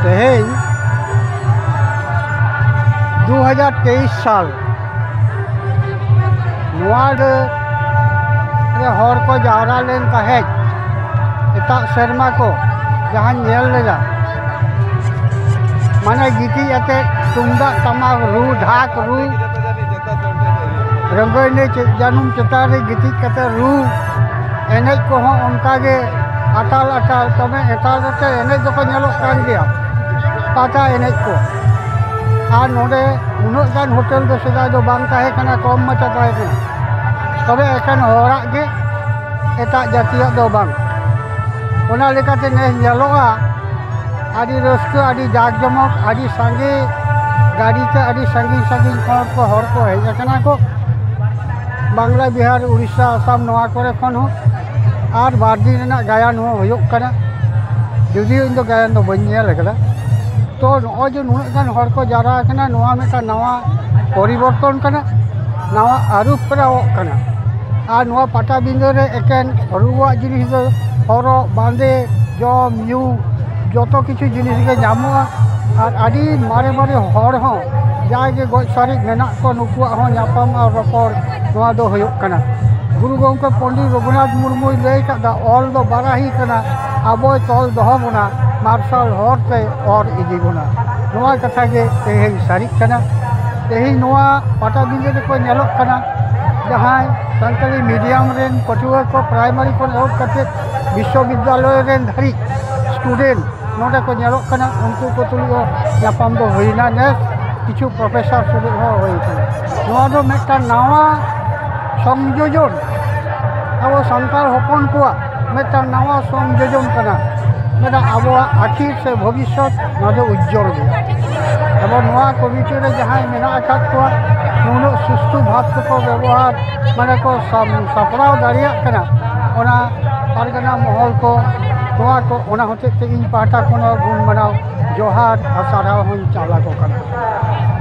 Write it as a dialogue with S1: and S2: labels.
S1: तेहें 2023 साल हर को जावरा लेन तहेज एता सेरमा को जहाँ नेल लेगा माने गीती आते तुमदा तमाक रू ढाक रू रंगोने जानुम चतारे गीती कते रू एनेज को हों उनका के अटाल अटाल तमे एटाल ते एनेज जो को नेलो कान गया पाता एनेज को आ नोडे उन्नत गान होटल दो सेदा जो बांग ताहे कना कम मचा ताहे कना तबे एकान होरा के एटा जातिया दो बांग ओना लेकाते ने नेलोगा आदि रस्क आदि जाग जमक आदि संगे गाड़ी ते आदि संगी संगी हर को हेज कना को बांग्ला बिहार उड़ीसा आसाम नवा करे खन हो और बार दिन रेना गायन हो होयक कना जुदी इन दो गायन दो बन नेल कदा तो नॉ जो नुना गान हर को जारा कना नवा मेटा नवा परिवर्तन कना नवा आरूप कना और नवा पाटा बिंदो रे एकेन रुवा जिनिस दो हरो बांदे जम न्यू जो किछु जिनिस के जामुआ और आदि मारे मारे हर हो जागे गज सारी मेना को नुकुआ हो नापाम और रपड़ नवा दो होयक कना गुरु गंके पंडित रघुनाथ मुर्मू लई कादा ऑल दो बाराही कना आबो तल दहो बना मार्शल हरते और इदी बना नवा कथा के तेहें सारी कना तेहें नवा पाटा बिंदे रे को नेलोक कना जहाँ सानताली मीडियम रेन पटुआ को प्राइमरी को एहब कते विश्वविद्यालय रेन धारी स्टूडेंट नोडे को नेलोक कना उनको को तुलियो नापाम दो होइना ने किछु प्रोफेसर स्टूडेंट हो होई कना नवा दो मेटा नवा संयोजन अब सानताल हपन को मेटा नवा संयोजन कना मेरा अब आखिर से भविष्य उज्जवल गया अब नवा कमिटी रे जहाँ मेना आकाद को नुनो सुस्तु भाव को व्यवहार माने को सपड़ाव दाड़िया कना ओना पारगना महल को नवा को ओना होते इन पाटा को गुण मनाव जोहार और साराव चाला को कना।